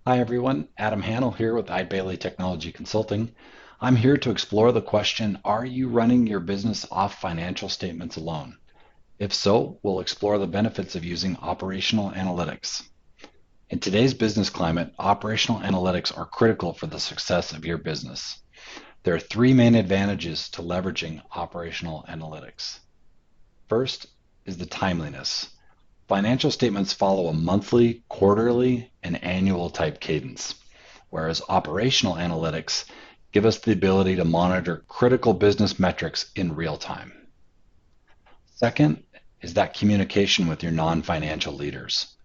Hi everyone, Adam Hannell here with iBailey Technology Consulting. I'm here to explore the question, are you running your business off financial statements alone? If so, we'll explore the benefits of using operational analytics. In today's business climate, operational analytics are critical for the success of your business. There are three main advantages to leveraging operational analytics. First is the timeliness. Financial statements follow a monthly, quarterly, and annual type cadence, whereas operational analytics give us the ability to monitor critical business metrics in real time. Second is that communication with your non-financial leaders.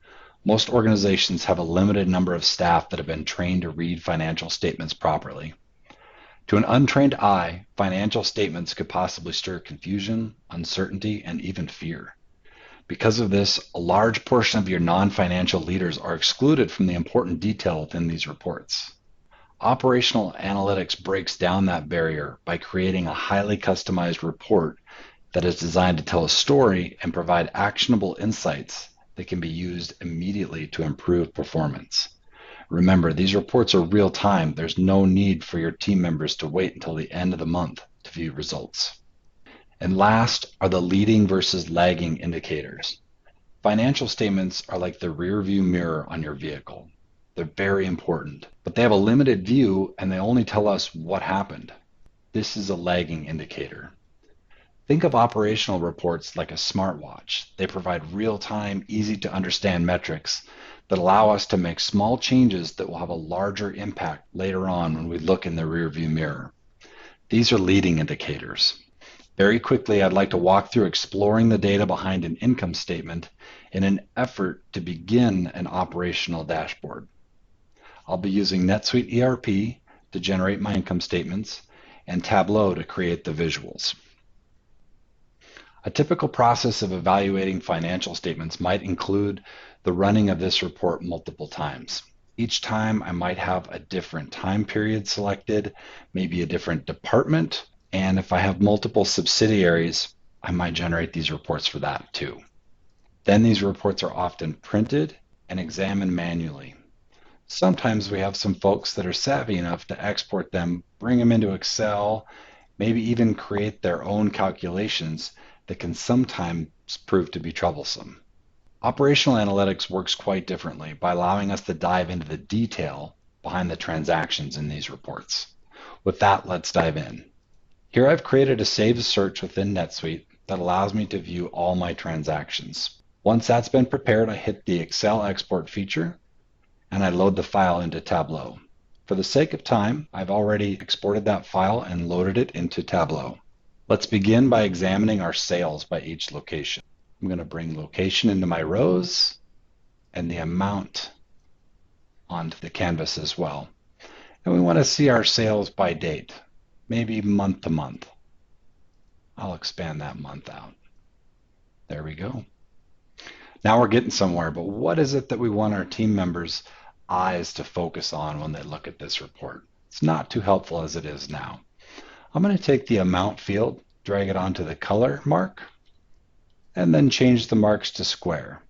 Most organizations have a limited number of staff that have been trained to read financial statements properly. To an untrained eye, financial statements could possibly stir confusion, uncertainty, and even fear. Because of this, a large portion of your non-financial leaders are excluded from the important detail within these reports. Operational analytics breaks down that barrier by creating a highly customized report that is designed to tell a story and provide actionable insights that can be used immediately to improve performance. Remember, these reports are real time. There's no need for your team members to wait until the end of the month to view results. And last are the leading versus lagging indicators. Financial statements are like the rear view mirror on your vehicle. They're very important, but they have a limited view and they only tell us what happened. This is a lagging indicator. Think of operational reports like a smartwatch. They provide real-time, easy-to-understand metrics that allow us to make small changes that will have a larger impact later on when we look in the rear view mirror. These are leading indicators. Very quickly, I'd like to walk through exploring the data behind an income statement in an effort to begin an operational dashboard. I'll be using NetSuite ERP to generate my income statements and Tableau to create the visuals. A typical process of evaluating financial statements might include the running of this report multiple times. Each time I might have a different time period selected, maybe a different department, and if I have multiple subsidiaries, I might generate these reports for that too. Then these reports are often printed and examined manually. Sometimes we have some folks that are savvy enough to export them, bring them into Excel, maybe even create their own calculations that can sometimes prove to be troublesome. Operational analytics works quite differently by allowing us to dive into the detail behind the transactions in these reports. With that, let's dive in. Here I've created a saved search within NetSuite that allows me to view all my transactions. Once that's been prepared, I hit the Excel export feature and I load the file into Tableau. For the sake of time, I've already exported that file and loaded it into Tableau. Let's begin by examining our sales by each location. I'm going to bring location into my rows and the amount onto the canvas as well. And we want to see our sales by date. Maybe month to month. I'll expand that month out. There we go. Now we're getting somewhere, but what is it that we want our team members' eyes to focus on when they look at this report? It's not too helpful as it is now. I'm going to take the amount field, drag it onto the color mark, and then change the marks to square.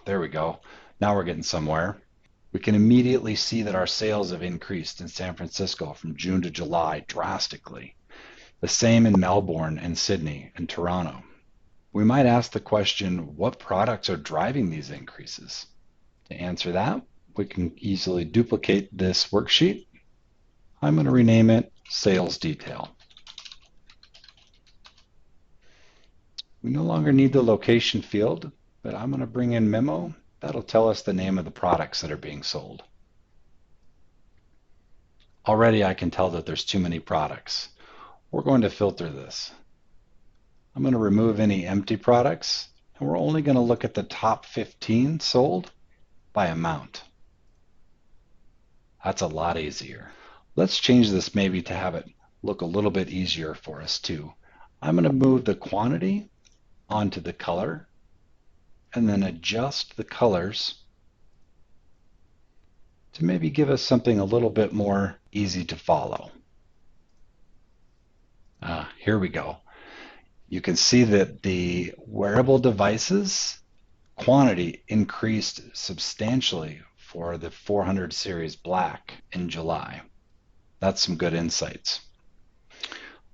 There we go. Now we're getting somewhere. We can immediately see that our sales have increased in San Francisco from June to July drastically. The same in Melbourne and Sydney and Toronto. We might ask the question, what products are driving these increases? To answer that, we can easily duplicate this worksheet. I'm going to rename it Sales Detail. We no longer need the location field, but I'm going to bring in Memo. That'll tell us the name of the products that are being sold. Already I can tell that there's too many products. We're going to filter this. I'm going to remove any empty products, and we're only going to look at the top 15 sold by amount. That's a lot easier. Let's change this maybe to have it look a little bit easier for us too. I'm going to move the quantity onto the color and then adjust the colors to maybe give us something a little bit more easy to follow. Here we go. You can see that the wearable devices quantity increased substantially for the 400 series black in July. That's some good insights.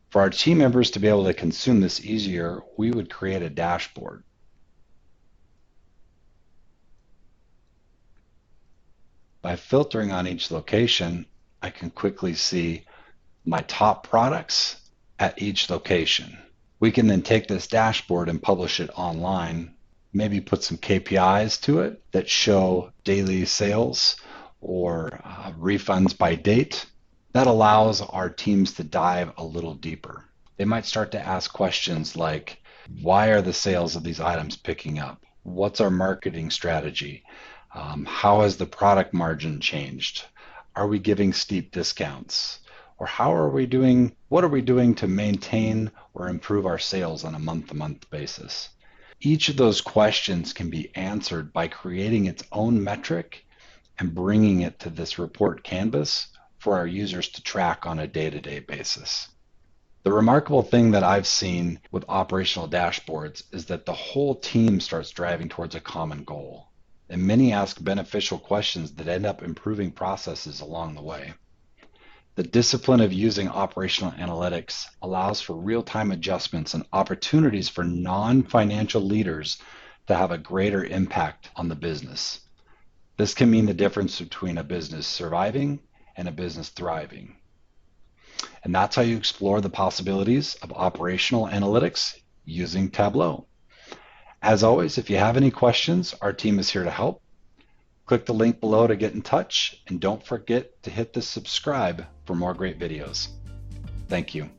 For our team members to be able to consume this easier, we would create a dashboard. By filtering on each location, I can quickly see my top products at each location. We can then take this dashboard and publish it online, maybe put some KPIs to it that show daily sales or refunds by date. That allows our teams to dive a little deeper. They might start to ask questions like, why are the sales of these items picking up? What's our marketing strategy? How has the product margin changed? Are we giving steep discounts? Or what are we doing to maintain or improve our sales on a month-to-month basis? Each of those questions can be answered by creating its own metric and bringing it to this report canvas for our users to track on a day-to-day basis. The remarkable thing that I've seen with operational dashboards is that the whole team starts driving towards a common goal, and many ask beneficial questions that end up improving processes along the way. The discipline of using operational analytics allows for real-time adjustments and opportunities for non-financial leaders to have a greater impact on the business. This can mean the difference between a business surviving and a business thriving. And that's how you explore the possibilities of operational analytics using Tableau. As always, if you have any questions, our team is here to help. Click the link below to get in touch, and don't forget to hit the subscribe for more great videos. Thank you.